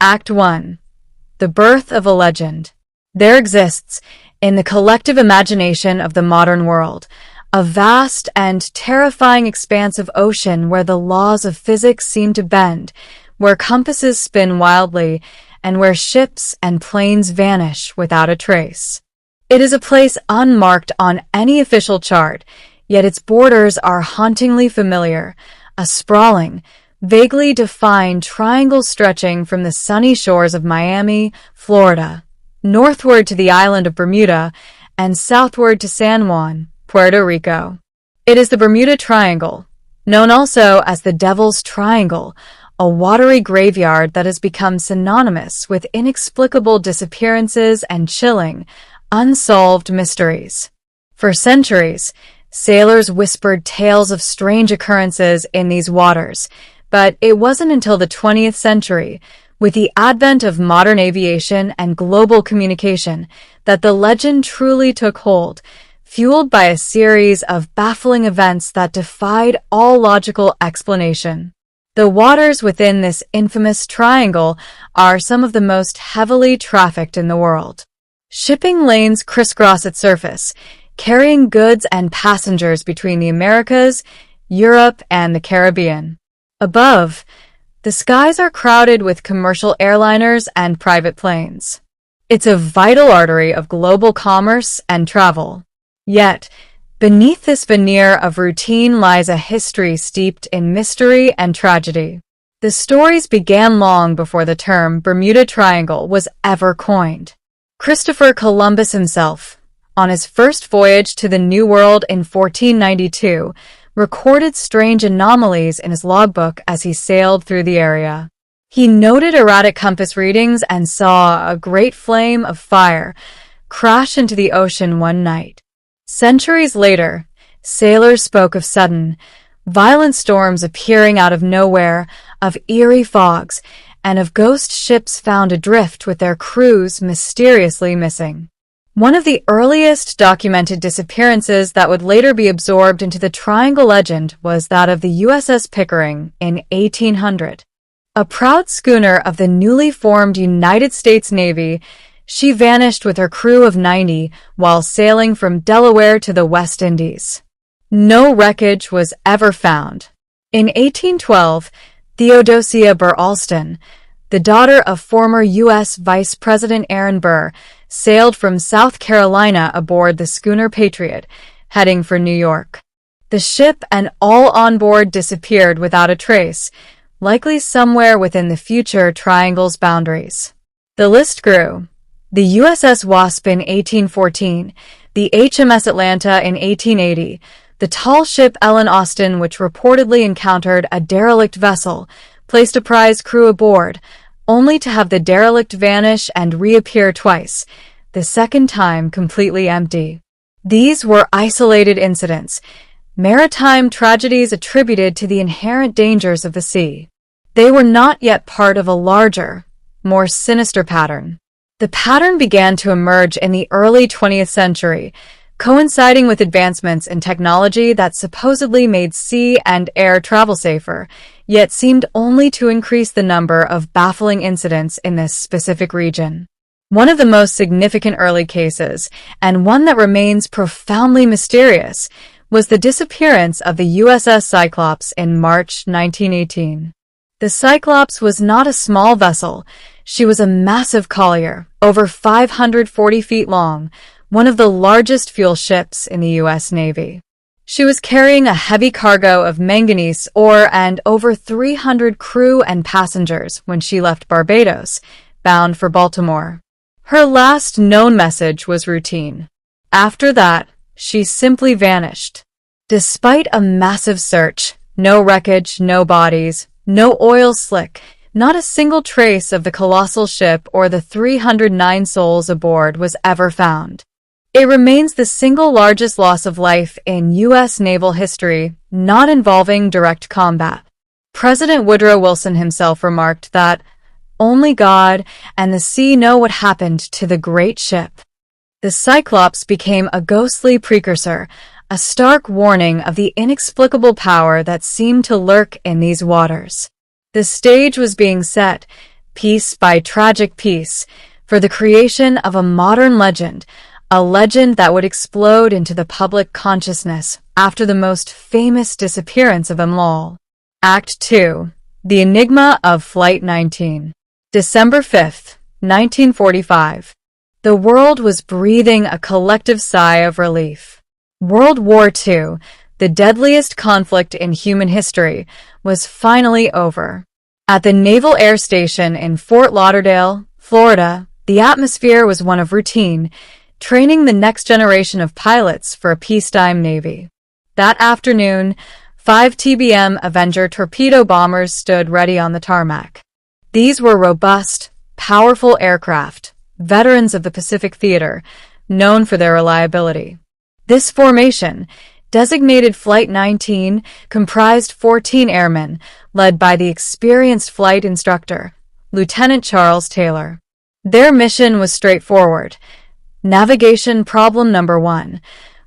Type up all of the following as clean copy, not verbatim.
Act 1. The Birth of a Legend. There exists, in the collective imagination of the modern world, a vast and terrifying expanse of ocean where the laws of physics seem to bend, where compasses spin wildly, and where ships and planes vanish without a trace. It is a place unmarked on any official chart, yet its borders are hauntingly familiar, a sprawling, vaguely defined triangle stretching from the sunny shores of Miami, Florida, northward to the island of Bermuda, and southward to San Juan, Puerto Rico. It is the Bermuda Triangle, known also as the Devil's Triangle, a watery graveyard that has become synonymous with inexplicable disappearances and chilling, unsolved mysteries. For centuries, sailors whispered tales of strange occurrences in these waters, but it wasn't until the 20th century, with the advent of modern aviation and global communication, that the legend truly took hold, fueled by a series of baffling events that defied all logical explanation. The waters within this infamous triangle are some of the most heavily trafficked in the world. Shipping lanes crisscross its surface, carrying goods and passengers between the Americas, Europe, and the Caribbean. Above, the skies are crowded with commercial airliners and private planes. It's a vital artery of global commerce and travel. Yet, beneath this veneer of routine lies a history steeped in mystery and tragedy. The stories began long before the term Bermuda Triangle was ever coined. Christopher Columbus himself, on his first voyage to the New World in 1492, recorded strange anomalies in his logbook as he sailed through the area. He noted erratic compass readings and saw a great flame of fire crash into the ocean one night. Centuries later, sailors spoke of sudden, violent storms appearing out of nowhere, of eerie fogs, and of ghost ships found adrift with their crews mysteriously missing. One of the earliest documented disappearances that would later be absorbed into the Triangle legend was that of the USS Pickering in 1800. A proud schooner of the newly formed United States Navy, she vanished with her crew of 90 while sailing from Delaware to the West Indies. No wreckage was ever found. In 1812, Theodosia Burr Alston, the daughter of former U.S. Vice President Aaron Burr, sailed from South Carolina aboard the schooner Patriot, heading for New York. The ship and all on board disappeared without a trace, likely somewhere within the future Triangle's boundaries. The list grew. The USS Wasp in 1814, the HMS Atlanta in 1880, the tall ship Ellen Austin, which reportedly encountered a derelict vessel, placed a prize crew aboard, only to have the derelict vanish and reappear twice, the second time completely empty. These were isolated incidents, maritime tragedies attributed to the inherent dangers of the sea. They were not yet part of a larger, more sinister pattern. The pattern began to emerge in the early 20th century, coinciding with advancements in technology that supposedly made sea and air travel safer, yet seemed only to increase the number of baffling incidents in this specific region. One of the most significant early cases, and one that remains profoundly mysterious, was the disappearance of the USS Cyclops in March 1918. The Cyclops was not a small vessel. She was a massive collier, over 540 feet long, one of the largest fuel ships in the U.S. Navy. She was carrying a heavy cargo of manganese ore and over 300 crew and passengers when she left Barbados, bound for Baltimore. Her last known message was routine. After that, she simply vanished. Despite a massive search, no wreckage, no bodies, no oil slick, not a single trace of the colossal ship or the 309 souls aboard was ever found. It remains the single largest loss of life in U.S. naval history, not involving direct combat. President Woodrow Wilson himself remarked that only God and the sea know what happened to the great ship. The Cyclops became a ghostly precursor, a stark warning of the inexplicable power that seemed to lurk in these waters. The stage was being set, piece by tragic piece, for the creation of a modern legend, a legend that would explode into the public consciousness after the most famous disappearance of them all. Act 2. The Enigma of Flight 19. December 5th, 1945. The world was breathing a collective sigh of relief. World War II, the deadliest conflict in human history, was finally over. At the Naval Air Station in Fort Lauderdale, Florida, the atmosphere was one of routine, training the next generation of pilots for a peacetime Navy. That afternoon, 5 TBM Avenger torpedo bombers stood ready on the tarmac. These were robust, powerful aircraft, veterans of the Pacific Theater, known for their reliability. This formation, designated Flight 19, comprised 14 airmen, led by the experienced flight instructor, Lieutenant Charles Taylor. Their mission was straightforward. Navigation problem number 1,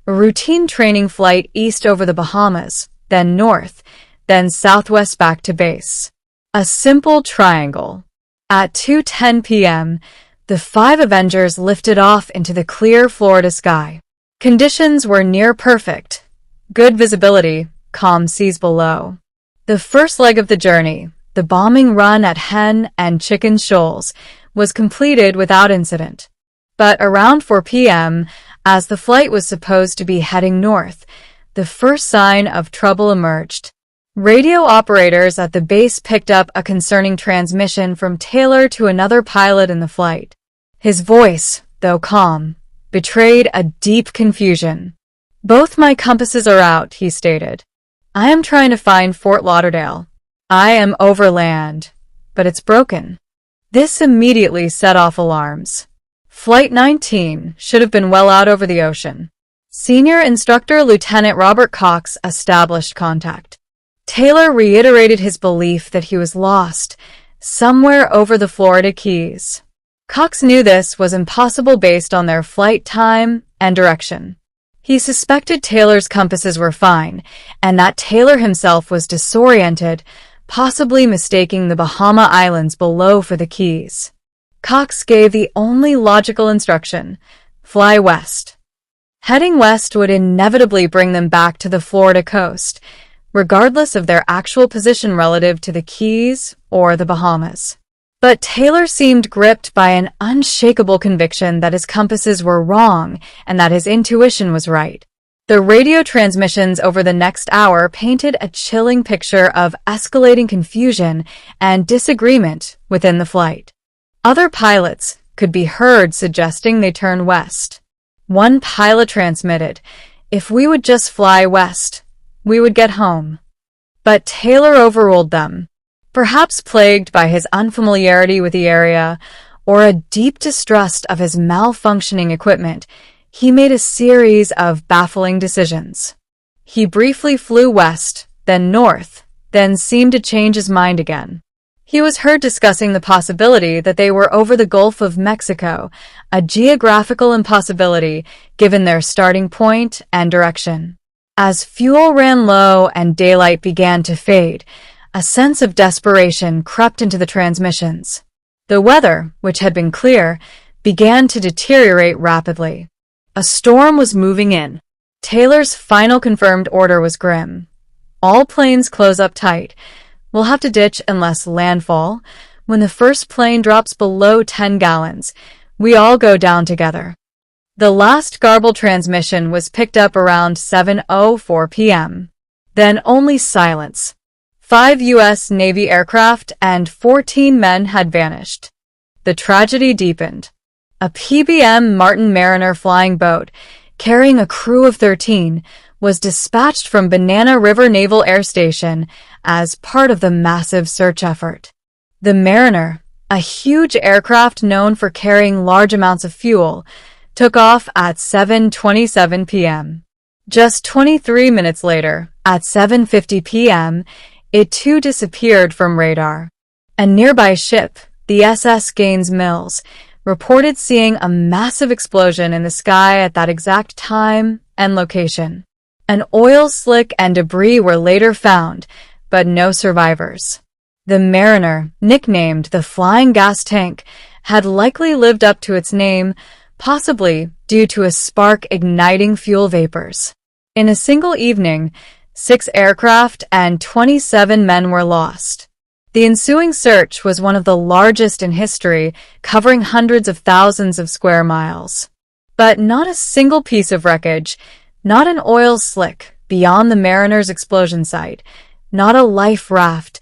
a routine training flight east over the Bahamas, then north, then southwest back to base. A simple triangle. At 2:10 p.m., the 5 Avengers lifted off into the clear Florida sky. Conditions were near perfect. Good visibility, calm seas below. The first leg of the journey, the bombing run at Hen and Chicken Shoals, was completed without incident. But around 4 p.m., as the flight was supposed to be heading north, the first sign of trouble emerged. Radio operators at the base picked up a concerning transmission from Taylor to another pilot in the flight. His voice, though calm, betrayed a deep confusion. "Both my compasses are out," he stated. "I am trying to find Fort Lauderdale. I am over land, but it's broken." This immediately set off alarms. Flight 19 should have been well out over the ocean. Senior Instructor Lieutenant Robert Cox established contact. Taylor reiterated his belief that he was lost, somewhere over the Florida Keys. Cox knew this was impossible based on their flight time and direction. He suspected Taylor's compasses were fine, and that Taylor himself was disoriented, possibly mistaking the Bahama Islands below for the Keys. Cox gave the only logical instruction: fly west. Heading west would inevitably bring them back to the Florida coast, regardless of their actual position relative to the Keys or the Bahamas. But Taylor seemed gripped by an unshakable conviction that his compasses were wrong and that his intuition was right. The radio transmissions over the next hour painted a chilling picture of escalating confusion and disagreement within the flight. Other pilots could be heard suggesting they turn west. One pilot transmitted, "If we would just fly west, we would get home." But Taylor overruled them. Perhaps plagued by his unfamiliarity with the area or a deep distrust of his malfunctioning equipment, he made a series of baffling decisions. He briefly flew west, then north, then seemed to change his mind again. He was heard discussing the possibility that they were over the Gulf of Mexico, a geographical impossibility given their starting point and direction. As fuel ran low and daylight began to fade, a sense of desperation crept into the transmissions. The weather, which had been clear, began to deteriorate rapidly. A storm was moving in. Taylor's final confirmed order was grim. "All planes close up tight. We'll have to ditch unless landfall. When the first plane drops below 10 gallons, we all go down together." The last garbled transmission was picked up around 7:04 p.m. Then only silence. 5 U.S. Navy aircraft and 14 men had vanished. The tragedy deepened. A PBM Martin Mariner flying boat, carrying a crew of 13, was dispatched from Banana River Naval Air Station as part of the massive search effort. The Mariner, a huge aircraft known for carrying large amounts of fuel, took off at 7:27 p.m. Just 23 minutes later, at 7:50 p.m., it too disappeared from radar. A nearby ship, the SS Gaines Mills, reported seeing a massive explosion in the sky at that exact time and location. An oil slick and debris were later found, but no survivors. The Mariner, nicknamed the Flying Gas Tank, had likely lived up to its name, possibly due to a spark igniting fuel vapors. In a single evening, 6 aircraft and 27 men were lost. The ensuing search was one of the largest in history, covering hundreds of thousands of square miles. But not a single piece of wreckage, not an oil slick beyond the Mariner's explosion site, not a life raft,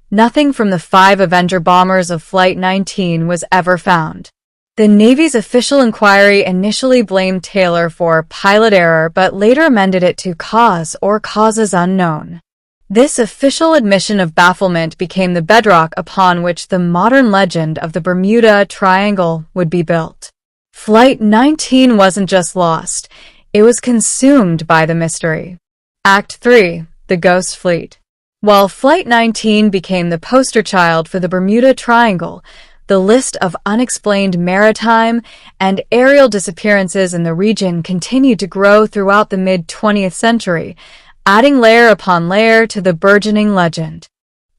nothing from the 5 Avenger bombers of Flight 19 was ever found. The Navy's official inquiry initially blamed Taylor for pilot error but later amended it to cause or causes unknown. This official admission of bafflement became the bedrock upon which the modern legend of the Bermuda Triangle would be built. Flight 19 wasn't just lost, it was consumed by the mystery. Act 3. The Ghost Fleet. While Flight 19 became the poster child for the Bermuda Triangle, the list of unexplained maritime and aerial disappearances in the region continued to grow throughout the mid-20th century, adding layer upon layer to the burgeoning legend.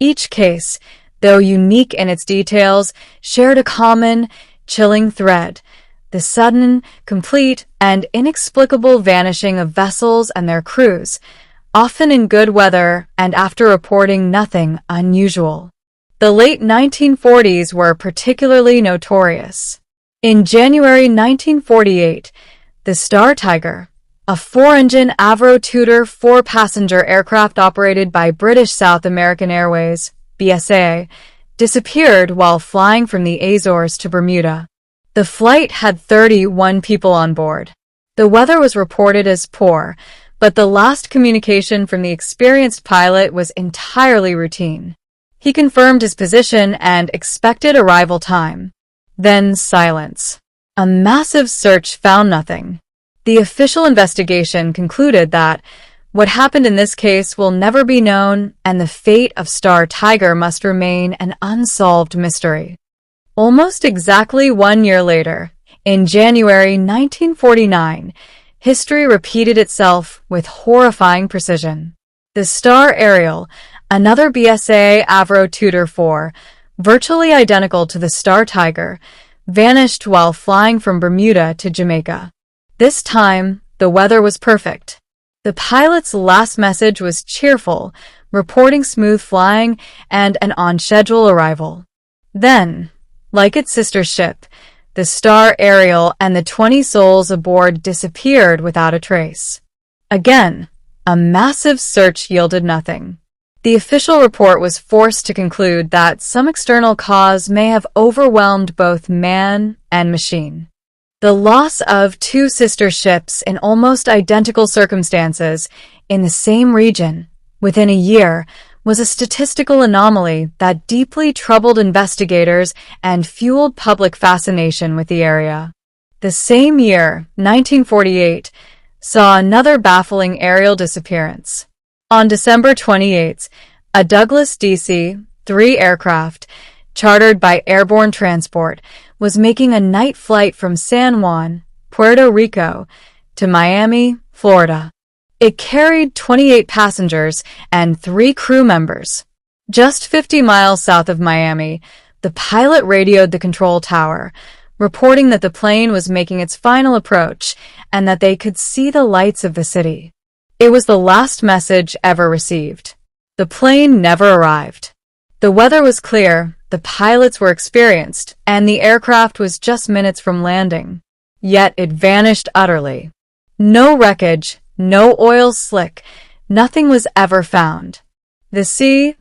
Each case, though unique in its details, shared a common, chilling thread: the sudden, complete, and inexplicable vanishing of vessels and their crews, often in good weather and after reporting nothing unusual. The late 1940s were particularly notorious. In January 1948, the Star Tiger, a 4-engine Avro Tudor 4-passenger aircraft operated by British South American Airways, BSA, disappeared while flying from the Azores to Bermuda. The flight had 31 people on board. The weather was reported as poor, but the last communication from the experienced pilot was entirely routine. He confirmed his position and expected arrival time. Then silence. A massive search found nothing. The official investigation concluded that what happened in this case will never be known and the fate of Star Tiger must remain an unsolved mystery. Almost exactly 1 year later, in January 1949, history repeated itself with horrifying precision. The Star Ariel, another BSA Avro Tudor 4, virtually identical to the Star Tiger, vanished while flying from Bermuda to Jamaica. This time, the weather was perfect. The pilot's last message was cheerful, reporting smooth flying and an on-schedule arrival. Then, like its sister ship, the Star Ariel and the 20 souls aboard disappeared without a trace. Again, a massive search yielded nothing. The official report was forced to conclude that some external cause may have overwhelmed both man and machine. The loss of 2 sister ships in almost identical circumstances in the same region within a year was a statistical anomaly that deeply troubled investigators and fueled public fascination with the area. The same year, 1948, saw another baffling aerial disappearance. On December 28, a Douglas DC-3 aircraft, chartered by Airborne Transport, was making a night flight from San Juan, Puerto Rico, to Miami, Florida. It carried 28 passengers and 3 crew members. Just 50 miles south of Miami, the pilot radioed the control tower, reporting that the plane was making its final approach and that they could see the lights of the city. It was the last message ever received. The plane never arrived. The weather was clear, the pilots were experienced, and the aircraft was just minutes from landing. Yet it vanished utterly. No wreckage, no oil slick, nothing was ever found. The sea,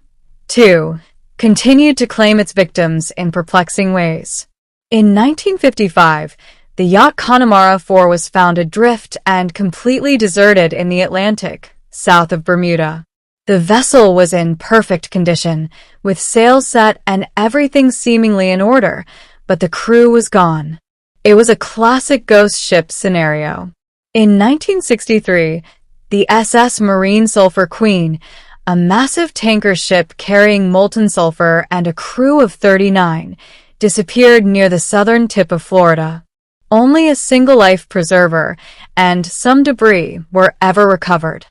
too, continued to claim its victims in perplexing ways. In 1955, the yacht Connemara 4 was found adrift and completely deserted in the Atlantic, south of Bermuda. The vessel was in perfect condition, with sails set and everything seemingly in order, but the crew was gone. It was a classic ghost ship scenario. In 1963, the SS Marine Sulphur Queen, a massive tanker ship carrying molten sulfur and a crew of 39, disappeared near the southern tip of Florida. Only a single life preserver and some debris were ever recovered.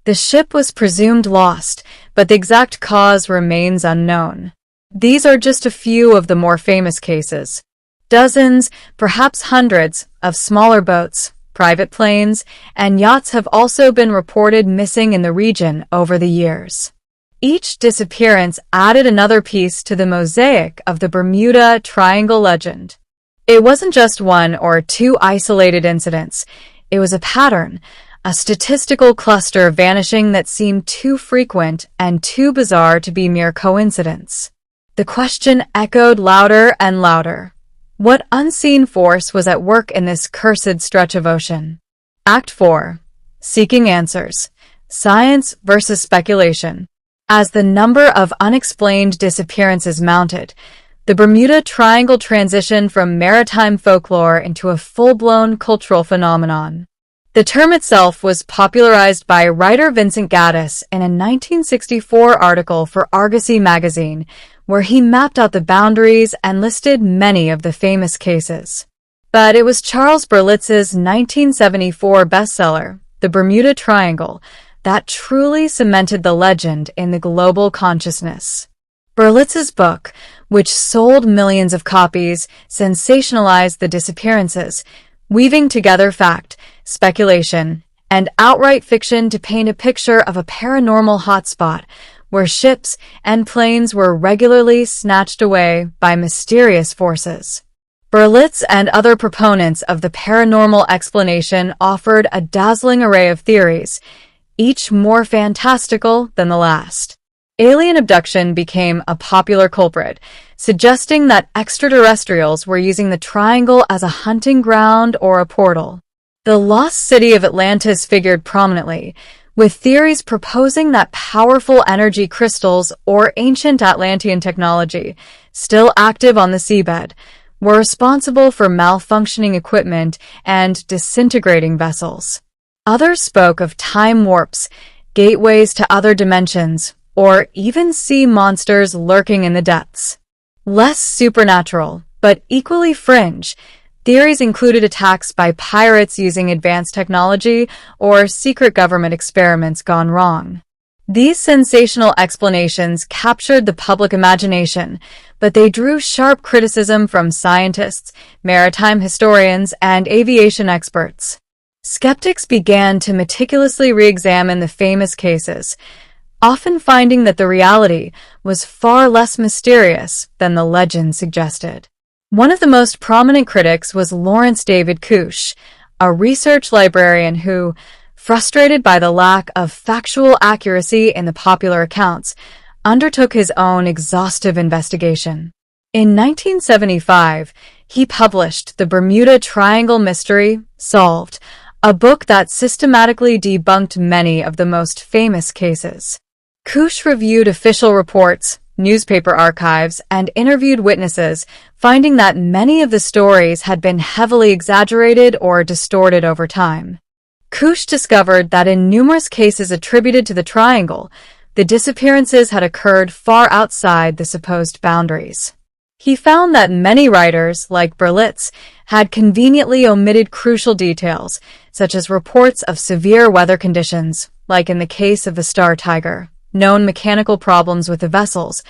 The ship was presumed lost, but the exact cause remains unknown. These are just a few of the more famous cases. Dozens, perhaps hundreds, of smaller boats, private planes, and yachts have also been reported missing in the region over the years. Each disappearance added another piece to the mosaic of the Bermuda Triangle legend. It wasn't just one or two isolated incidents. It was a pattern, a statistical cluster of vanishing that seemed too frequent and too bizarre to be mere coincidence. The question echoed louder and louder. What unseen force was at work in this cursed stretch of ocean? Act 4. Seeking Answers. Science versus Speculation. As the number of unexplained disappearances mounted, the Bermuda Triangle transitioned from maritime folklore into a full-blown cultural phenomenon. The term itself was popularized by writer Vincent Gaddis in a 1964 article for Argosy magazine, where he mapped out the boundaries and listed many of the famous cases. But it was Charles Berlitz's 1974 bestseller, The Bermuda Triangle, that truly cemented the legend in the global consciousness. Berlitz's book, which sold millions of copies, sensationalized the disappearances, weaving together fact, speculation, and outright fiction to paint a picture of a paranormal hotspot where ships and planes were regularly snatched away by mysterious forces. Berlitz and other proponents of the paranormal explanation offered a dazzling array of theories, each more fantastical than the last. Alien abduction became a popular culprit, suggesting that extraterrestrials were using the triangle as a hunting ground or a portal. The lost city of Atlantis figured prominently, with theories proposing that powerful energy crystals or ancient Atlantean technology, still active on the seabed, were responsible for malfunctioning equipment and disintegrating vessels. Others spoke of time warps, gateways to other dimensions, or even sea monsters lurking in the depths. Less supernatural, but equally fringe, theories included attacks by pirates using advanced technology or secret government experiments gone wrong. These sensational explanations captured the public imagination, but they drew sharp criticism from scientists, maritime historians, and aviation experts. Skeptics began to meticulously re-examine the famous cases, often finding that the reality was far less mysterious than the legend suggested. One of the most prominent critics was Lawrence David Kusch, a research librarian who, frustrated by the lack of factual accuracy in the popular accounts, undertook his own exhaustive investigation. In 1975, he published The Bermuda Triangle Mystery, Solved, a book that systematically debunked many of the most famous cases. Kusch reviewed official reports, newspaper archives, and interviewed witnesses, finding that many of the stories had been heavily exaggerated or distorted over time. Kusch discovered that in numerous cases attributed to the triangle, the disappearances had occurred far outside the supposed boundaries. He found that many writers, like Berlitz, had conveniently omitted crucial details, such as reports of severe weather conditions, like in the case of the Star Tiger, known mechanical problems with the vessels,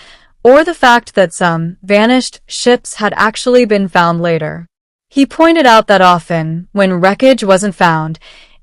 or the fact that some vanished ships had actually been found later. He pointed out that often, when wreckage wasn't found,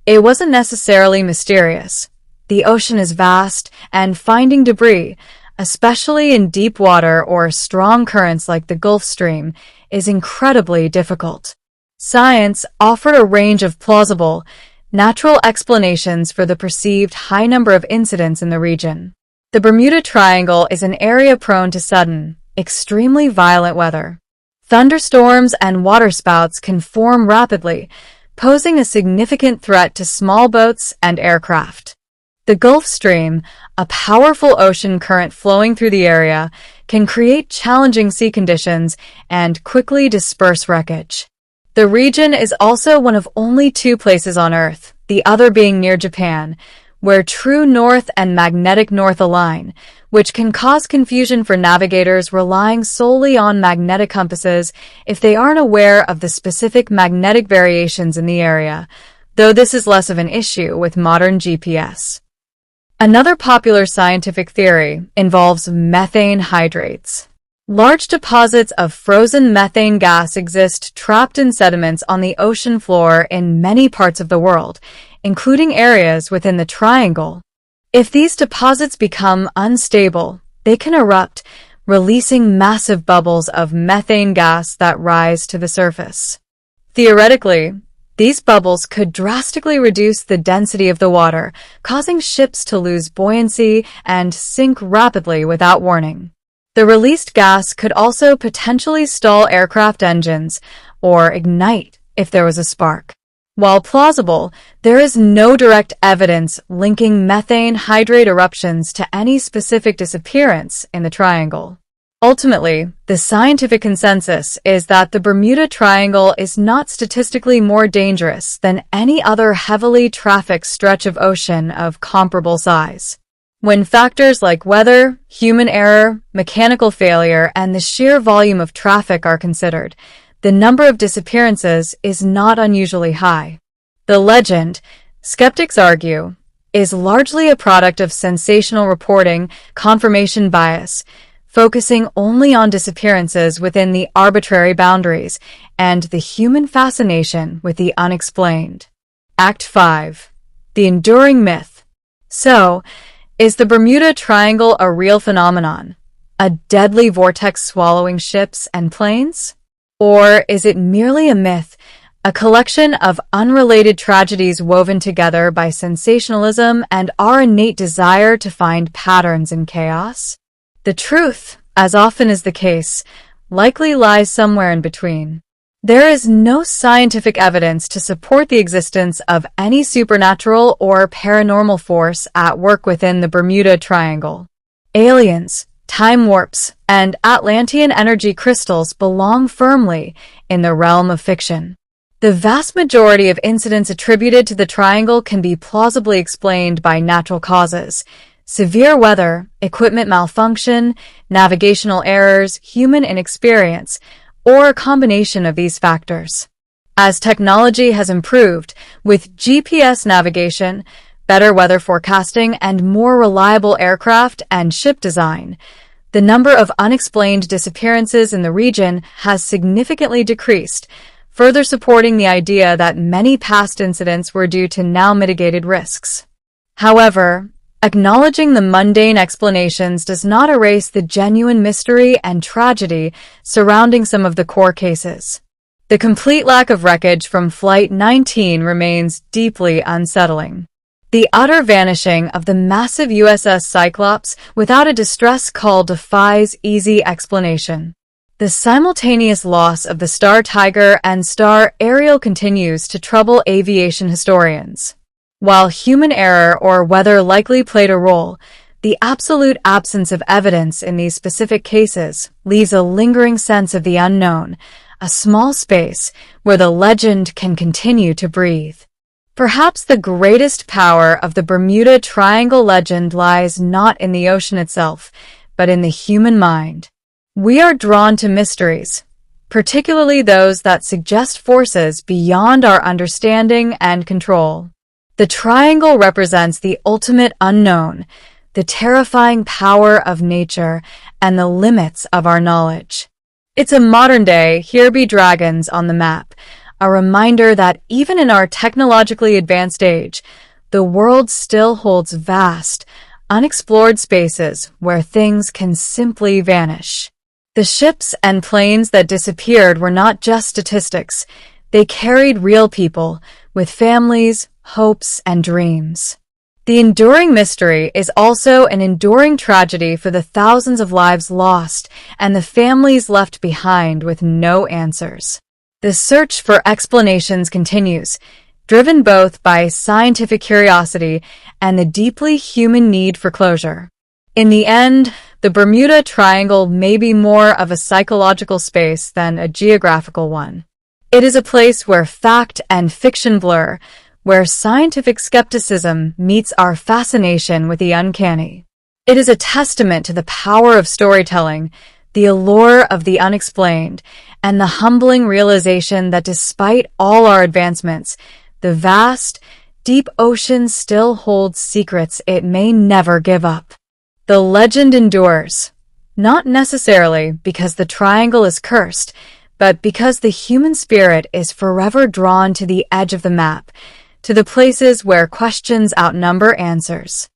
it wasn't necessarily mysterious. The ocean is vast, and finding debris, especially in deep water or strong currents like the Gulf Stream, is incredibly difficult. Science offered a range of plausible, natural explanations for the perceived high number of incidents in the region. The Bermuda Triangle is an area prone to sudden, extremely violent weather. Thunderstorms and waterspouts can form rapidly, posing a significant threat to small boats and aircraft. The Gulf Stream, a powerful ocean current flowing through the area, can create challenging sea conditions and quickly disperse wreckage. The region is also one of only two places on Earth, the other being near Japan, where true north and magnetic north align, which can cause confusion for navigators relying solely on magnetic compasses if they aren't aware of the specific magnetic variations in the area, though this is less of an issue with modern GPS. Another popular scientific theory involves methane hydrates. Large deposits of frozen methane gas exist trapped in sediments on the ocean floor in many parts of the world, including areas within the Triangle. If these deposits become unstable, they can erupt, releasing massive bubbles of methane gas that rise to the surface. Theoretically, these bubbles could drastically reduce the density of the water, causing ships to lose buoyancy and sink rapidly without warning. The released gas could also potentially stall aircraft engines or ignite if there was a spark. While plausible, there is no direct evidence linking methane hydrate eruptions to any specific disappearance in the Triangle. Ultimately, the scientific consensus is that the Bermuda Triangle is not statistically more dangerous than any other heavily trafficked stretch of ocean of comparable size. When factors like weather, human error, mechanical failure, and the sheer volume of traffic are considered, the number of disappearances is not unusually high. The legend, skeptics argue, is largely a product of sensational reporting, confirmation bias, focusing only on disappearances within the arbitrary boundaries, and the human fascination with the unexplained. Act 5. The Enduring Myth. So, is the Bermuda Triangle a real phenomenon, a deadly vortex swallowing ships and planes? Or is it merely a myth, a collection of unrelated tragedies woven together by sensationalism and our innate desire to find patterns in chaos? The truth, as often is the case, likely lies somewhere in between. There is no scientific evidence to support the existence of any supernatural or paranormal force at work within the Bermuda Triangle. Aliens, time warps, and Atlantean energy crystals belong firmly in the realm of fiction. The vast majority of incidents attributed to the Triangle can be plausibly explained by natural causes: severe weather, equipment malfunction, navigational errors, human inexperience, or a combination of these factors. As technology has improved, with GPS navigation, better weather forecasting, and more reliable aircraft and ship design, the number of unexplained disappearances in the region has significantly decreased, further supporting the idea that many past incidents were due to now mitigated risks. However, acknowledging the mundane explanations does not erase the genuine mystery and tragedy surrounding some of the core cases. The complete lack of wreckage from Flight 19 remains deeply unsettling. The utter vanishing of the massive USS Cyclops without a distress call defies easy explanation. The simultaneous loss of the Star Tiger and Star Ariel continues to trouble aviation historians. While human error or weather likely played a role, the absolute absence of evidence in these specific cases leaves a lingering sense of the unknown, a small space where the legend can continue to breathe. Perhaps the greatest power of the Bermuda Triangle legend lies not in the ocean itself, but in the human mind. We are drawn to mysteries, particularly those that suggest forces beyond our understanding and control. The Triangle represents the ultimate unknown, the terrifying power of nature, and the limits of our knowledge. It's a modern-day "here be dragons" on the map, a reminder that even in our technologically advanced age, the world still holds vast, unexplored spaces where things can simply vanish. The ships and planes that disappeared were not just statistics. They carried real people, with families, hopes, and dreams. The enduring mystery is also an enduring tragedy for the thousands of lives lost and the families left behind with no answers. The search for explanations continues, driven both by scientific curiosity and the deeply human need for closure. In the end, the Bermuda Triangle may be more of a psychological space than a geographical one. It is a place where fact and fiction blur, where scientific skepticism meets our fascination with the uncanny. It is a testament to the power of storytelling, the allure of the unexplained, and the humbling realization that despite all our advancements, the vast, deep ocean still holds secrets it may never give up. The legend endures, Not necessarily because the triangle is cursed, but because the human spirit is forever drawn to the edge of the map, to the places where questions outnumber answers.